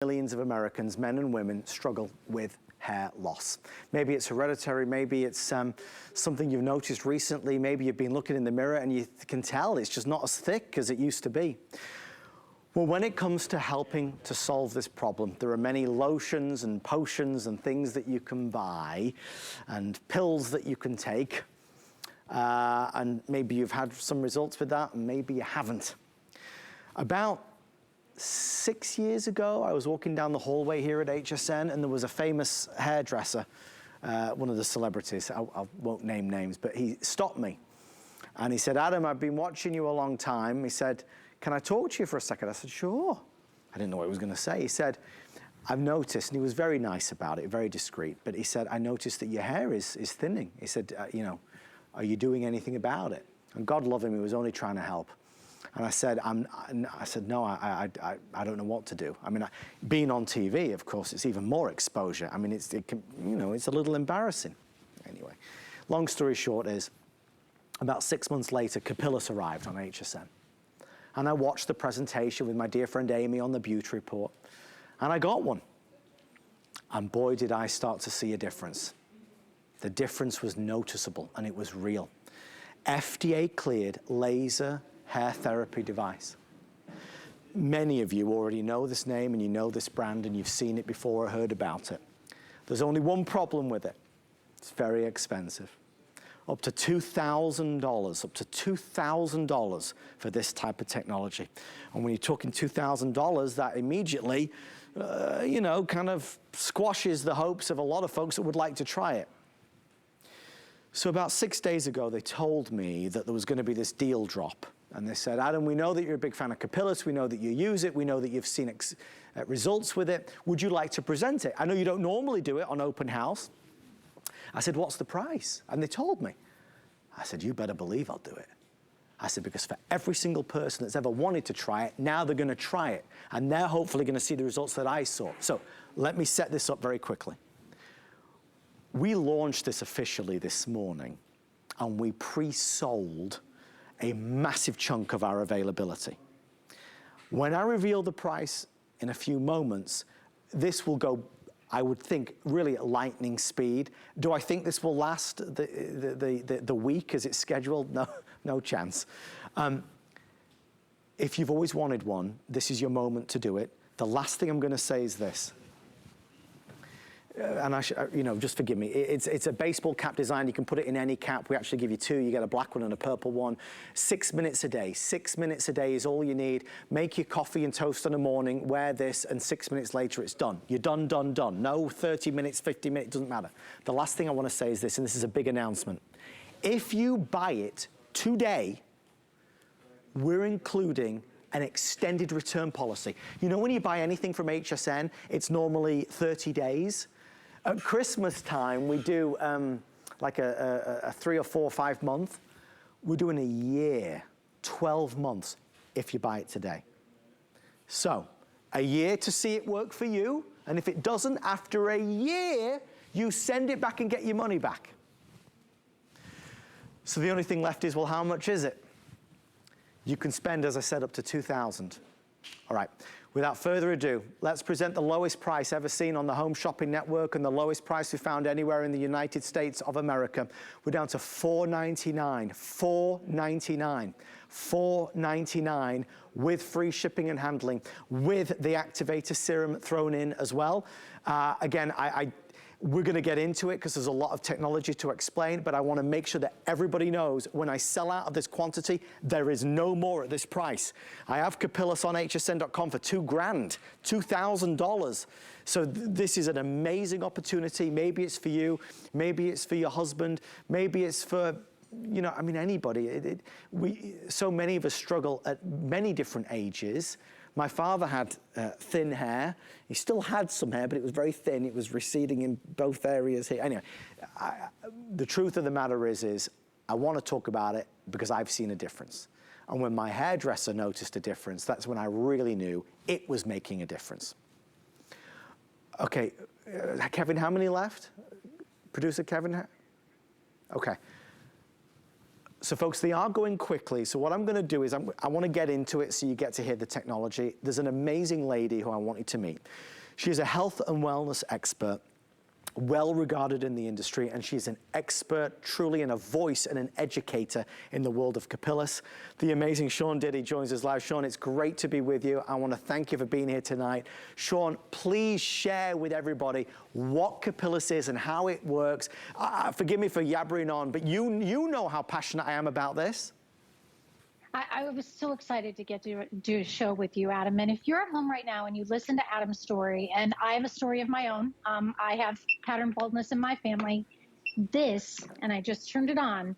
millions of Americans, men and women, struggle with hair loss. Maybe it's hereditary, maybe it's something you've noticed recently, maybe you've been looking in the mirror and you can tell it's just not as thick as it used to be. Well, when it comes to helping to solve this problem, there are many lotions and potions and things that you can buy and pills that you can take. And maybe you've had some results with that and maybe you haven't. About 6 years ago, I was walking down the hallway here at HSN and there was a famous hairdresser, one of the celebrities, I won't name names, but he stopped me. And he said, Adam, I've been watching you a long time. He said, can I talk to you for a second? I said, sure. I didn't know what he was gonna say. He said, I've noticed, and he was very nice about it, very discreet, but he said, I noticed that your hair is thinning. He said, you know, are you doing anything about it? And God love him, he was only trying to help. And I said, no, I don't know what to do. I mean, being on TV, of course, it's even more exposure. I mean, it's a little embarrassing. Anyway, long story short is, about 6 months later, Capillus arrived on HSN. And I watched the presentation with my dear friend Amy on the beauty report. And I got one. And boy, did I start to see a difference. The difference was noticeable and it was real. FDA cleared laser hair therapy device. Many of you already know this name and you know this brand and you've seen it before or heard about it. There's only one problem with it. It's very expensive. Up to $2,000, up to $2,000 for this type of technology. And when you're talking $2,000, that immediately, you know, kind of squashes the hopes of a lot of folks that would like to try it. So about 6 days ago, they told me that there was going to be this deal drop. And they said, Adam, we know that you're a big fan of Capillus. We know that you use it. We know that you've seen results with it. Would you like to present it? I know you don't normally do it on open house. I said, what's the price? And they told me. I said, you better believe I'll do it. I said, because for every single person that's ever wanted to try it, now they're going to try it. And they're hopefully going to see the results that I saw. So let me set this up very quickly. We launched this officially this morning, and we pre-sold a massive chunk of our availability. When I reveal the price in a few moments, this will go, I would think, really at lightning speed. Do I think this will last the week as it's scheduled? No, no chance. If you've always wanted one, this is your moment to do it. The last thing I'm gonna say is this. And you know, just forgive me. It's a baseball cap design. You can put it in any cap. We actually give you two. You get a black one and a purple one. 6 minutes a day. 6 minutes a day is all you need. Make your coffee and toast in the morning. Wear this, and 6 minutes later, it's done. You're done, done, done. No 30 minutes, 50 minutes, doesn't matter. The last thing I want to say is this, and this is a big announcement. If you buy it today, we're including an extended return policy. You know, when you buy anything from HSN, it's normally 30 days. At Christmas time, we do like a 3 or 4 or 5 month. We're doing a year, 12 months, if you buy it today. So, a year to see it work for you, and if it doesn't, after a year, you send it back and get your money back. So the only thing left is, well, how much is it? You can spend, as I said, up to $2,000. All right. Without further ado, let's present the lowest price ever seen on the Home Shopping Network and the lowest price we found anywhere in the United States of America. We're down to $4.99, $4.99, $4.99 with free shipping and handling, with the Activator serum thrown in as well. Again, we're gonna get into it because there's a lot of technology to explain, but I wanna make sure that everybody knows when I sell out of this quantity, there is no more at this price. I have Capillus on hsn.com for $2,000, $2,000. So this is an amazing opportunity. Maybe it's for you, maybe it's for your husband, maybe it's for, you know, I mean, anybody. So many of us struggle at many different ages. My father had thin hair. He still had some hair, but it was very thin. It was receding in both areas here. Anyway, the truth of the matter is I want to talk about it because I've seen a difference. And when my hairdresser noticed a difference, that's when I really knew it was making a difference. Okay, Kevin, how many left? Producer Kevin? Okay. So folks, they are going quickly. So what I'm gonna do is I wanna get into it so you get to hear the technology. There's an amazing lady who I want you to meet. She's a health and wellness expert, well regarded in the industry, and she's an expert truly and a voice and an educator in the world of Capillus. The amazing Sean Diddy joins us live. Sean, it's great to be with you. I want to thank you for being here tonight. Sean, please share with everybody what Capillus is and how it works. Forgive me for yabbering on, but you know how passionate I am about this. I was so excited to get to do a show with you, Adam. And if you're at home right now and you listen to Adam's story, and I have a story of my own, I have pattern baldness in my family. This, and I just turned it on,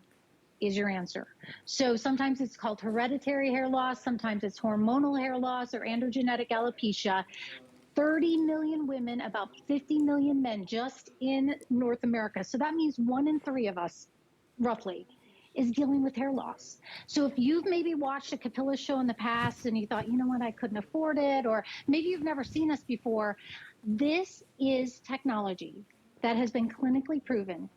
is your answer. So sometimes it's called hereditary hair loss, sometimes it's hormonal hair loss or androgenic alopecia. 30 million women, about 50 million men just in North America. So that means 1 in 3 of us, roughly, is dealing with hair loss. So if you've maybe watched a Capillus show in the past and you thought, you know what, I couldn't afford it, or maybe you've never seen us before, this is technology that has been clinically proven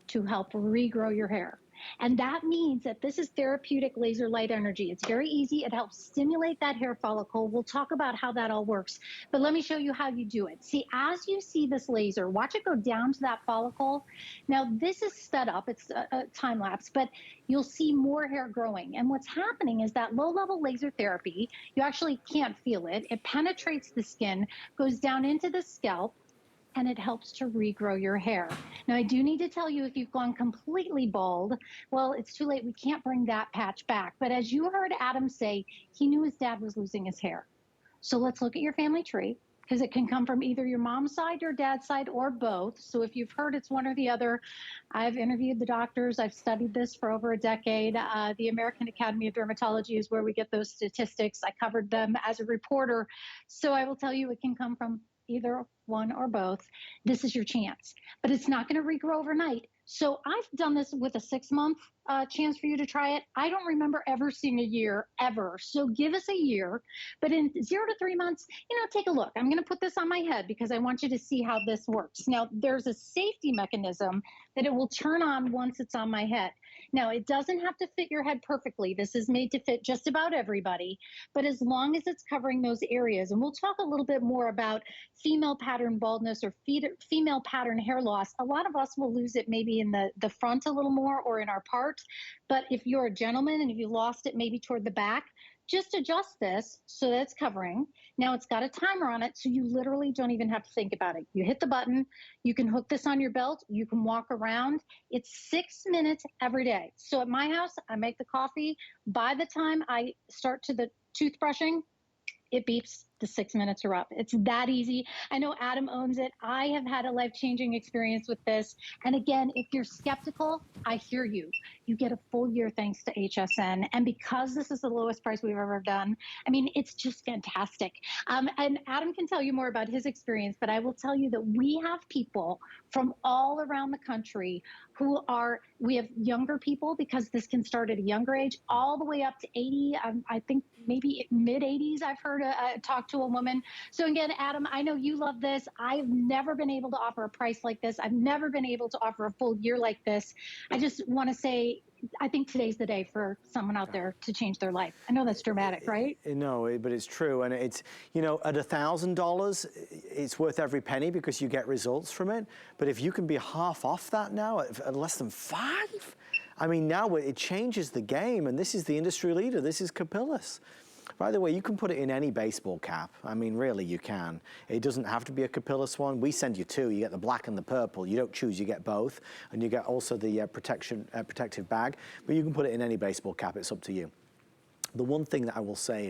to help regrow your hair. And that means that this is therapeutic laser light energy. It's very easy. It helps stimulate that hair follicle. We'll talk about how that all works, but let me show you how you do it. See, as you see this laser, watch it go down to that follicle. Now this is sped up, it's a time lapse, but you'll see more hair growing. And what's happening is that low level laser therapy, you actually can't feel it. It penetrates the skin, goes down into the scalp, and it helps to regrow your hair. Now, I do need to tell you, if you've gone completely bald, well, it's too late. We can't bring that patch back. But as you heard Adam say, he knew his dad was losing his hair. So let's look at your family tree, because it can come from either your mom's side, your dad's side, or both. So if you've heard it's one or the other, I've interviewed the doctors. I've studied this for over a decade. The American Academy of Dermatology is where we get those statistics. I covered them as a reporter. So I will tell you, it can come from either one or both. This is your chance, but it's not going to regrow overnight. So I've done this with a 6-month chance for you to try it. I don't remember ever seeing a year, ever. So give us a year, but in 0 to 3 months, take a look. I'm going to put this on my head because I want you to see how this works. Now, there's a safety mechanism that it will turn on once it's on my head. Now, it doesn't have to fit your head perfectly. This is made to fit just about everybody, but as long as it's covering those areas, and we'll talk a little bit more about female pattern baldness or female pattern hair loss. A lot of us will lose it maybe in the front a little more or in our part, but if you're a gentleman and if you lost it maybe toward the back, just adjust this so that it's covering. Now it's got a timer on it, so you literally don't even have to think about it. You hit the button, you can hook this on your belt, you can walk around. It's 6 minutes every day. So at my house, I make the coffee. By the time I start to the toothbrushing, it beeps, the 6 minutes are up. It's that easy. I know Adam owns it. I have had a life-changing experience with this. And again, if you're skeptical, I hear you. You get a full year thanks to HSN. And because this is the lowest price we've ever done, I mean, it's just fantastic. And Adam can tell you more about his experience, but I will tell you that we have people from all around the country we have younger people, because this can start at a younger age, all the way up to 80. I think maybe mid 80s, I've heard talk to a woman. So again, Adam, I know you love this. I've never been able to offer a price like this. I've never been able to offer a full year like this. I just want to say, I think today's the day for someone out there to change their life. I know that's dramatic, right? No, but it's true. And it's, at $1,000, it's worth every penny because you get results from it. But if you can be half off that now at less than 5, I mean, now it changes the game. And this is the industry leader. This is Capillus. By the way, you can put it in any baseball cap. I mean, really, you can. It doesn't have to be a Capillus one. We send you 2. You get the black and the purple. You don't choose, you get both. And you get also the protective bag. But you can put it in any baseball cap. It's up to you. The one thing that I will say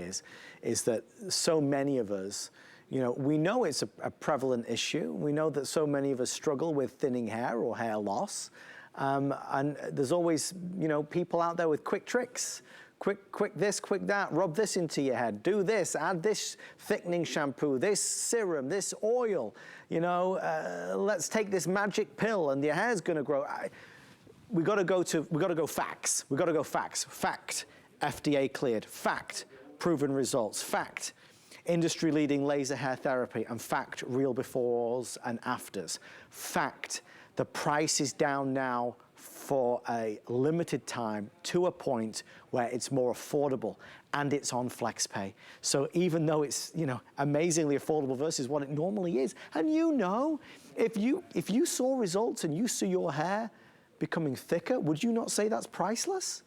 is that so many of us, we know it's a prevalent issue. We know that so many of us struggle with thinning hair or hair loss. And there's always, people out there with quick tricks. Quick this, quick that, rub this into your head, do this, add this thickening shampoo, this serum, this oil, let's take this magic pill and your hair's gonna grow. We gotta go facts. We gotta go facts. Fact, FDA cleared. Fact, proven results. Fact, industry leading laser hair therapy. And fact, real befores and afters. Fact, the price is down now for a limited time to a point where it's more affordable, and it's on FlexPay. So even though it's, you know, amazingly affordable versus what it normally is, and you know, if you saw results and you see your hair becoming thicker, would you not say that's priceless?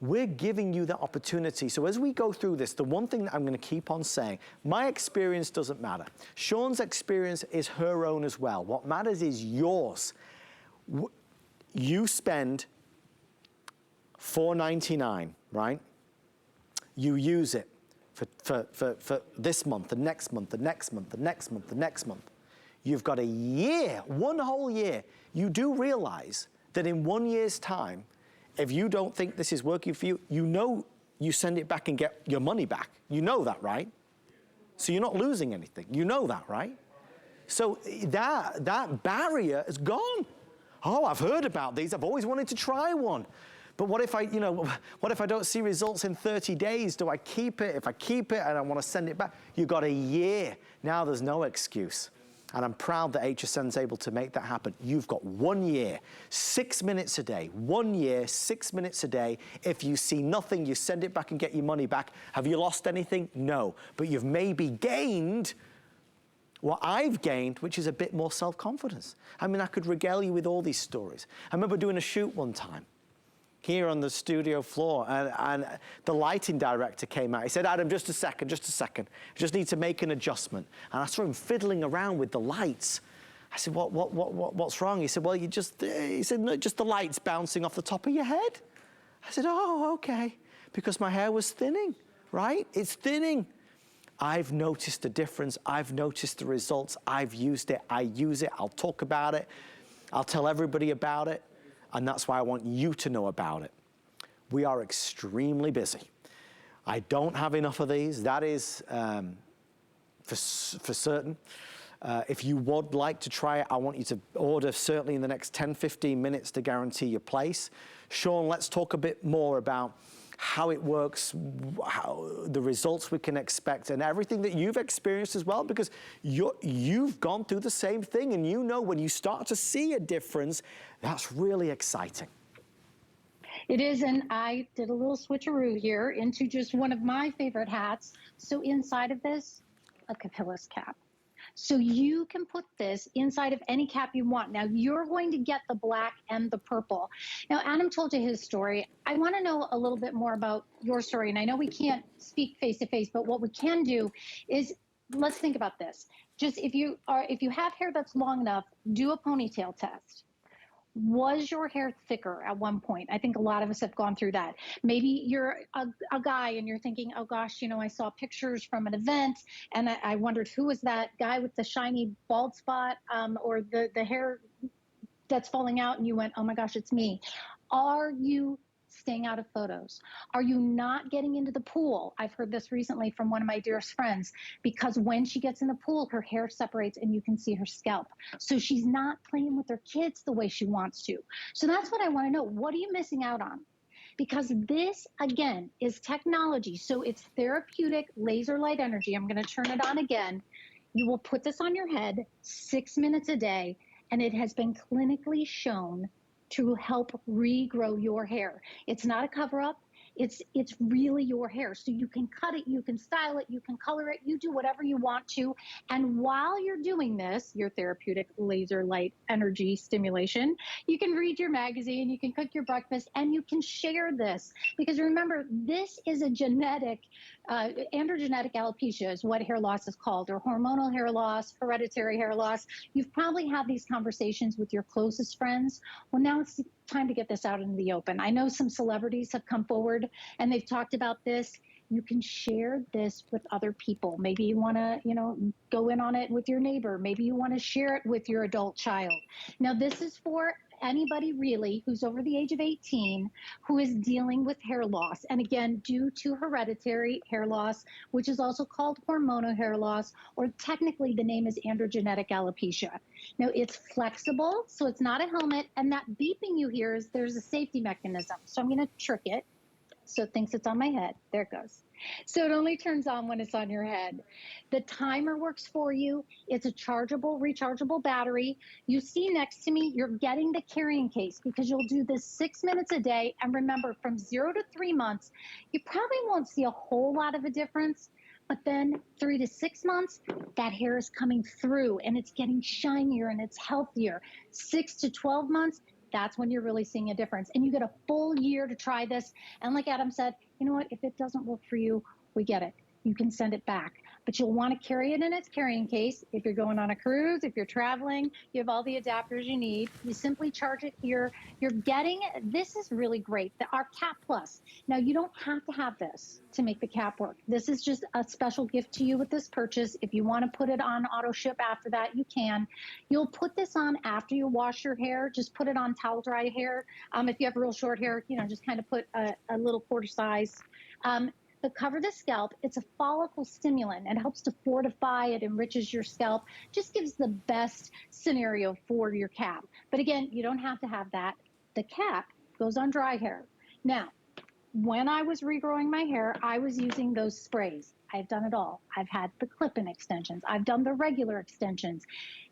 We're giving you that opportunity. So as we go through this, the one thing that I'm gonna keep on saying, my experience doesn't matter. Sean's experience is her own as well. What matters is yours. You spend $4.99, right? You use it for this month, the next month, the next month, the next month, the next month. You've got a year, one whole year. You do realize that in 1 year's time, if you don't think this is working for you, you know you send it back and get your money back. You know that, right? So you're not losing anything. You know that, right? So that barrier is gone. Oh, I've heard about these. I've always wanted to try one. But what if what if I don't see results in 30 days? Do I keep it? If I keep it and I want to send it back, you've got a year. Now there's no excuse. And I'm proud that HSN's able to make that happen. You've got 1 year, 6 minutes a day. 1 year, 6 minutes a day. If you see nothing, you send it back and get your money back. Have you lost anything? No. But you've maybe gained what I've gained, which is a bit more self-confidence. I mean, I could regale you with all these stories. I remember doing a shoot one time here on the studio floor, and the lighting director came out. He said, Adam, just a second. I just need to make an adjustment. And I saw him fiddling around with the lights. I said, what's wrong? He said, well, he said, no, just the lights bouncing off the top of your head. I said, oh, okay. Because my hair was thinning, right? It's thinning. I've noticed a difference. I've noticed the results. I've used it. I use it. I'll talk about it. I'll tell everybody about it. And that's why I want you to know about it. We are extremely busy. I don't have enough of these. That is for certain. If you would like to try it, I want you to order certainly in the next 10, 15 minutes to guarantee your place. Sean, let's talk a bit more about how it works, how the results we can expect, and everything that you've experienced as well, because you've gone through the same thing, and you know when you start to see a difference, that's really exciting. It is, and I did a little switcheroo here into just one of my favorite hats. So inside of this, a Capillus cap. So you can put this inside of any cap you want. Now you're going to get the black and the purple. Now Adam told you his story. I want to know a little bit more about your story. And I know we can't speak face to face, but what we can do is, let's think about this. Just if you have hair that's long enough, do a ponytail test. Was your hair thicker at one point? I think a lot of us have gone through that. Maybe you're a guy and you're thinking, oh gosh, you know, I saw pictures from an event and I wondered who was that guy with the shiny bald spot or the hair that's falling out, and you went, oh my gosh, it's me. Are you staying out of photos? Are you not getting into the pool? I've heard this recently from one of my dearest friends, because when she gets in the pool, her hair separates and you can see her scalp. So she's not playing with her kids the way she wants to. So that's what I want to know. What are you missing out on? Because this, again, is technology. So it's therapeutic laser light energy. I'm going to turn it on again. You will put this on your head 6 minutes a day, and it has been clinically shown to help regrow your hair. It's not a cover-up. It's really your hair. So you can cut it, you can style it, you can color it, you do whatever you want to. And while you're doing this, your therapeutic laser light energy stimulation, you can read your magazine, you can cook your breakfast, and you can share this. Because remember, this is a genetic, androgenic alopecia is what hair loss is called, or hormonal hair loss, hereditary hair loss. You've probably had these conversations with your closest friends. Well, now it's time to get this out into the open. I know some celebrities have come forward and they've talked about this. You can share this with other people. Maybe you want to, go in on it with your neighbor. Maybe you want to share it with your adult child. Now, this is for anybody really who's over the age of 18 who is dealing with hair loss. And again, due to hereditary hair loss, which is also called hormonal hair loss, or technically the name is androgenic alopecia. Now, it's flexible, so it's not a helmet. And that beeping you hear is there's a safety mechanism. So I'm going to trick it so it thinks it's on my head. There it goes. So it only turns on when it's on your head. The timer works for you. It's a chargeable, rechargeable battery. You see next to me, you're getting the carrying case because you'll do this 6 minutes a day. And remember, from 0 to 3 months, you probably won't see a whole lot of a difference. But then 3 to 6 months, that hair is coming through and it's getting shinier and it's healthier. 6 to 12 months, that's when you're really seeing a difference. And you get a full year to try this. And like Adam said, you know what, if it doesn't work for you, we get it. You can send it back. But you'll want to carry it in its carrying case. If you're going on a cruise, if you're traveling, you have all the adapters you need. You simply charge it here. You're getting, this is really great, our Cap Plus. Now, you don't have to have this to make the cap work. This is just a special gift to you with this purchase. If you want to put it on auto ship after that, you can. You'll put this on after you wash your hair. Just put it on towel dry hair. If you have real short hair, you know, just kind of put a little quarter size. But cover the scalp. It's a follicle stimulant. It helps to fortify, it enriches your scalp, just gives the best scenario for your cap. But again, you don't have to have that. The cap goes on dry hair. Now, when I was regrowing my hair, I was using those sprays. I've done it all. I've had the clip-in extensions. I've done the regular extensions.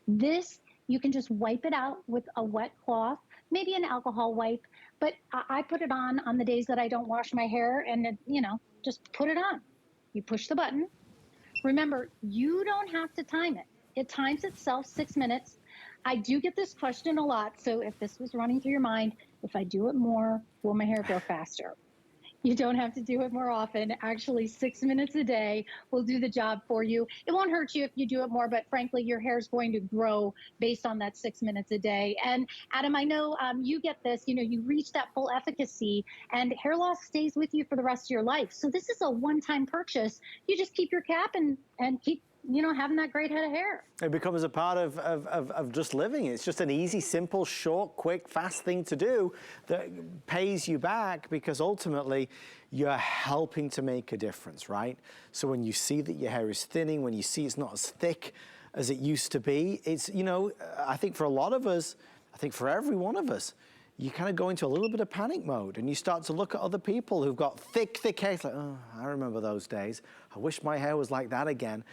This, you can just wipe it out with a wet cloth, maybe an alcohol wipe, but I put it on the days that I don't wash my hair, and it, you know, just put it on. You push the button. Remember, you don't have to time it. It times itself 6 minutes. I do get this question a lot, so if this was running through your mind, if I do it more, will my hair grow faster? You don't have to do it more often. Actually, 6 minutes a day will do the job for you. It won't hurt you if you do it more, but frankly, your hair is going to grow based on that 6 minutes a day. And Adam, I know you get this, you know, you reach that full efficacy and hair loss stays with you for the rest of your life. So this is a one-time purchase. You just keep your cap and keep, you know, having that great head of hair. It becomes a part of just living. It's just an easy, simple, short, quick, fast thing to do that pays you back because ultimately you're helping to make a difference, right? So when you see that your hair is thinning, when you see it's not as thick as it used to be, it's, you know, I think for a lot of us, I think for every one of us, you kind of go into a little bit of panic mode and you start to look at other people who've got thick hair. It's like, oh, I remember those days. I wish my hair was like that again.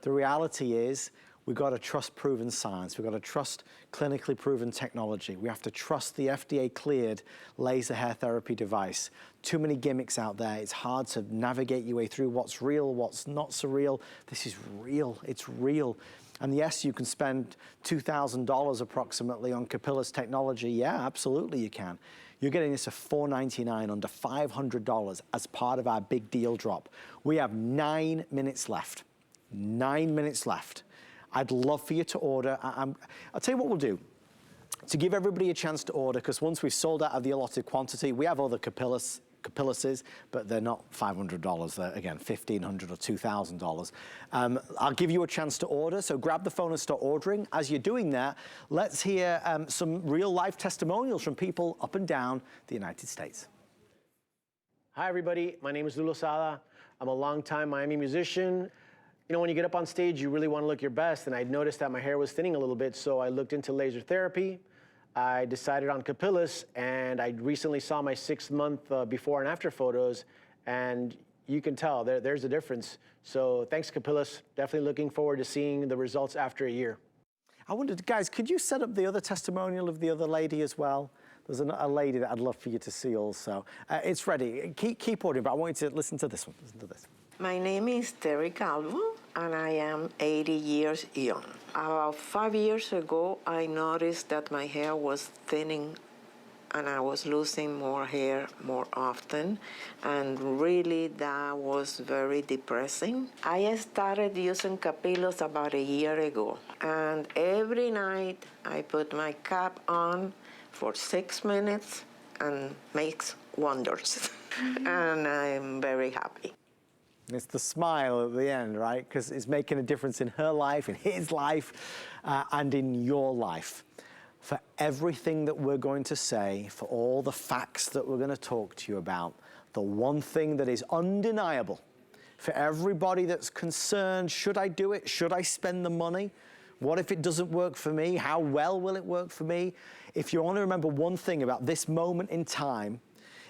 The reality is we've got to trust proven science. We've got to trust clinically proven technology. We have to trust the FDA-cleared laser hair therapy device. Too many gimmicks out there. It's hard to navigate your way through what's real, what's not so real. This is real. It's real. And yes, you can spend $2,000 approximately on Capillus technology. Yeah, absolutely you can. You're getting this for $499, under $500 as part of our big deal drop. We have 9 minutes left. 9 minutes left. I'd love for you to order. I'll tell you what we'll do. To give everybody a chance to order, because once we've sold out of the allotted quantity, we have other Capilluses, but they're not $500. They're, again, $1,500 or $2,000. I'll give you a chance to order, so grab the phone and start ordering. As you're doing that, let's hear some real-life testimonials from people up and down the United States. Hi, everybody. My name is Lou Lozada. I'm a longtime Miami musician. You know, when you get up on stage, you really want to look your best, and I noticed that my hair was thinning a little bit, so I looked into laser therapy. I decided on Capillus, and I recently saw my 6-month before and after photos, and you can tell there's a difference. So thanks, Capillus. Definitely looking forward to seeing the results after a year. I wondered, guys, could you set up the other testimonial of the other lady as well? There's a lady that I'd love for you to see also. It's ready. Keep ordering, but I want you to listen to this one. Listen to this. My name is Terry Caldwell, and I am 80 years young. About 5 years ago, I noticed that my hair was thinning and I was losing more hair more often, and really that was very depressing. I started using Capillus about a year ago, and every night I put my cap on for 6 minutes and makes wonders. And I'm very happy. It's the smile at the end, right? Because it's making a difference in her life, in his life, and in your life. For everything that we're going to say, for all the facts that we're going to talk to you about, the one thing that is undeniable, for everybody that's concerned, should I do it? Should I spend the money? What if it doesn't work for me? How well will it work for me? If you want to remember one thing about this moment in time,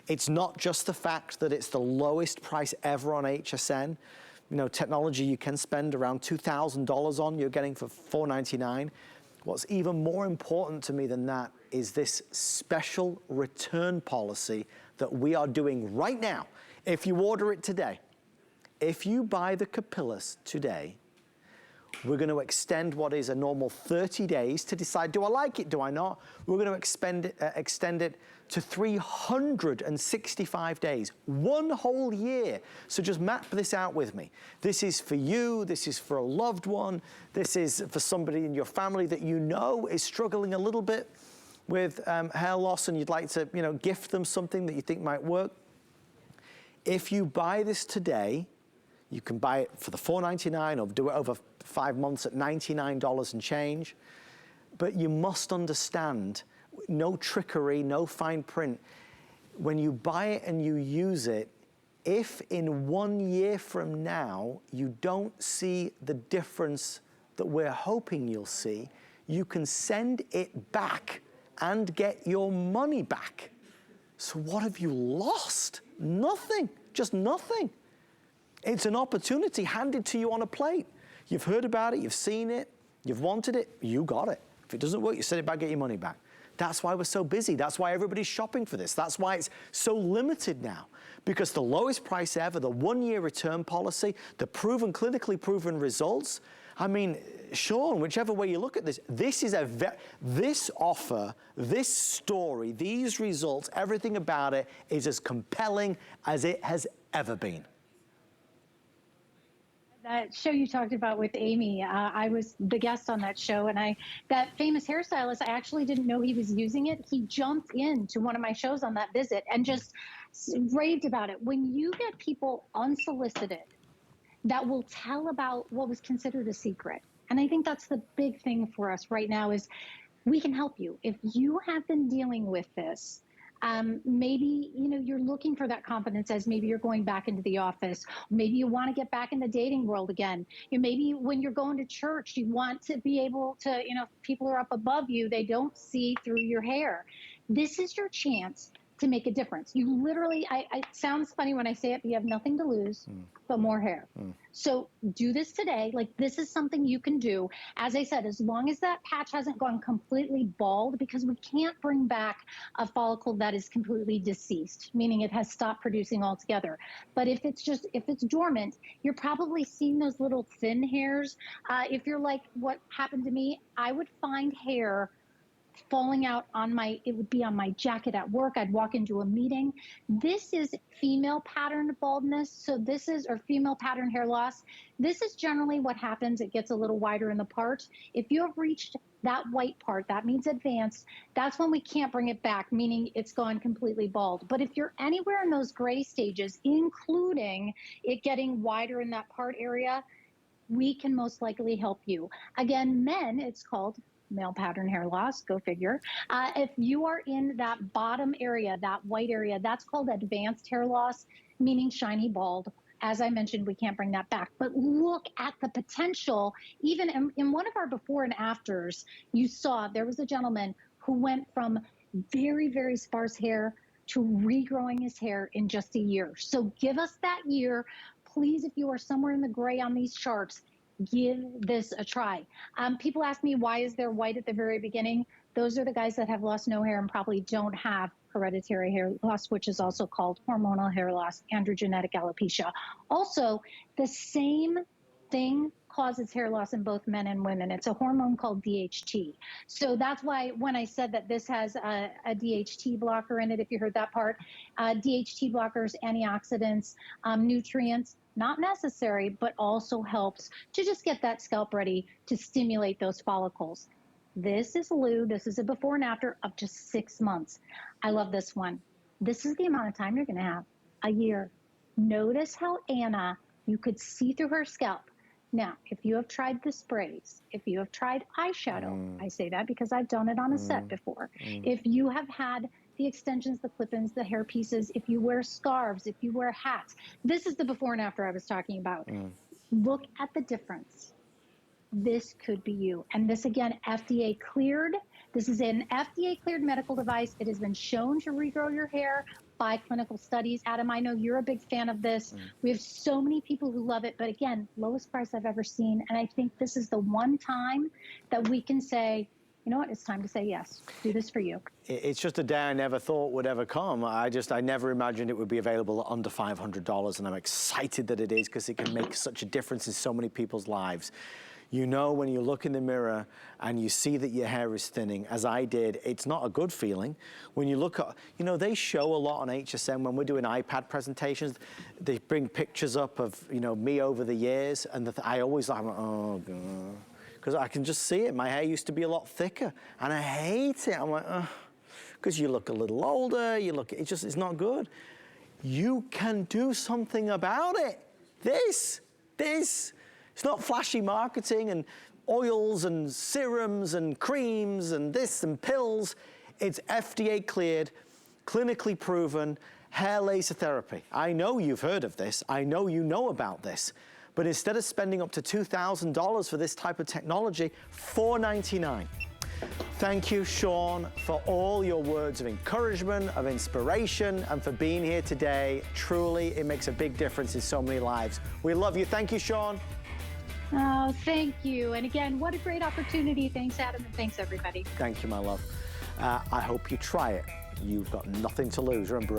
It's not just the fact that it's the lowest price ever on HSN. You know, technology you can spend around $2,000 on, you're getting for $4.99. What's even more important to me than that is this special return policy that we are doing right now. If you order it today, if you buy the Capillus today, we're going to extend what is a normal 30 days to decide, do I like it, do I not? We're going to extend it to 365 days, 1 whole year. So just map this out with me. This is for you, this is for a loved one, this is for somebody in your family that you know is struggling a little bit with hair loss and you'd like to, you know, gift them something that you think might work. If you buy this today, you can buy it for the $4.99 or do it over 5 months at $99 and change. But you must understand, no trickery, no fine print. When you buy it and you use it, if in 1 year from now you don't see the difference that we're hoping you'll see, you can send it back and get your money back. So what have you lost? Nothing, just nothing. It's an opportunity handed to you on a plate. You've heard about it, you've seen it, you've wanted it, you got it. If it doesn't work, you send it back, get your money back. That's why we're so busy. That's why everybody's shopping for this. That's why it's so limited now. Because the lowest price ever, the 1 year return policy, the proven, clinically proven results. I mean, Sean, whichever way you look at this, this is this offer, this story, these results, everything about it is as compelling as it has ever been. That show you talked about with Amy, I was the guest on that show, and that famous hairstylist, I actually didn't know he was using it. He jumped into one of my shows on that visit and just raved about it. When you get people unsolicited that will tell about what was considered a secret, and I think that's the big thing for us right now is we can help you. If you have been dealing with this, maybe, you know, you're looking for that confidence as maybe you're going back into the office. Maybe you want to get back in the dating world again. You know, maybe when you're going to church, you want to be able to, you know, if people are up above you, they don't see through your hair. This is your chance to make a difference. You literally, it sounds funny when I say it, but you have nothing to lose but more hair. So do this today. Like, this is something you can do. As I said, as long as that patch hasn't gone completely bald, because we can't bring back a follicle that is completely deceased, meaning it has stopped producing altogether. But if it's dormant, you're probably seeing those little thin hairs. If you're like what happened to me, I would find hair falling out on it would be on my jacket at work. I'd walk into a meeting. This is female pattern baldness. So this is, or female pattern hair loss. This is generally what happens. It gets a little wider in the part. If you have reached that white part, that means advanced. That's when we can't bring it back, meaning it's gone completely bald. But if you're anywhere in those gray stages, including it getting wider in that part area, we can most likely help you. Again, men, it's called male pattern hair loss, go figure. If you are in that bottom area, that white area, that's called advanced hair loss, meaning shiny bald. As I mentioned, we can't bring that back. But look at the potential. Even in one of our before and afters, you saw there was a gentleman who went from very, very sparse hair to regrowing his hair in just a year. So give us that year. Please, if you are somewhere in the gray on these charts, give this a try. People ask me, why is there white at the very beginning? Those are the guys that have lost no hair and probably don't have hereditary hair loss, which is also called hormonal hair loss, androgenic alopecia. Also, the same thing causes hair loss in both men and women. It's a hormone called DHT. So that's why when I said that this has a DHT blocker in it, if you heard that part, DHT blockers, antioxidants, nutrients, not necessary, but also helps to just get that scalp ready to stimulate those follicles. This is Lou. This is a before and after of just 6 months. I love this one. This is the amount of time you're going to have, a year. Notice how Anna, you could see through her scalp. Now, if you have tried the sprays, if you have tried eyeshadow, I say that because I've done it on a set before. If you have had the extensions, the clip-ins, the hair pieces, if you wear scarves, if you wear hats, this is the before and after I was talking about. Look at the difference. This could be you. And this, again, FDA cleared. This is an FDA cleared medical device. It has been shown to regrow your hair by clinical studies. Adam, I know you're a big fan of this. We have so many people who love it, but again, lowest price I've ever seen. And I think this is the one time that we can say, you know what, it's time to say yes. Do this for you. It's just a day I never thought would ever come. I never imagined it would be available at under $500, and I'm excited that it is because it can make such a difference in so many people's lives. You know, when you look in the mirror and you see that your hair is thinning, as I did, it's not a good feeling. When you look at, you know, they show a lot on HSN when we're doing iPad presentations. They bring pictures up of, you know, me over the years, and I always like, oh, God. Because I can just see it. My hair used to be a lot thicker, and I hate it. I'm like, ugh. Because you look a little older, it's not good. You can do something about it. This. It's not flashy marketing and oils and serums and creams and this and pills. It's FDA cleared, clinically proven hair laser therapy. I know you've heard of this. I know you know about this. But instead of spending up to $2,000 for this type of technology, $499. Thank you, Sean, for all your words of encouragement, of inspiration, and for being here today. Truly, it makes a big difference in so many lives. We love you. Thank you, Sean. Oh, thank you. And again, what a great opportunity. Thanks, Adam, and thanks, everybody. Thank you, my love. I hope you try it. You've got nothing to lose. Remember,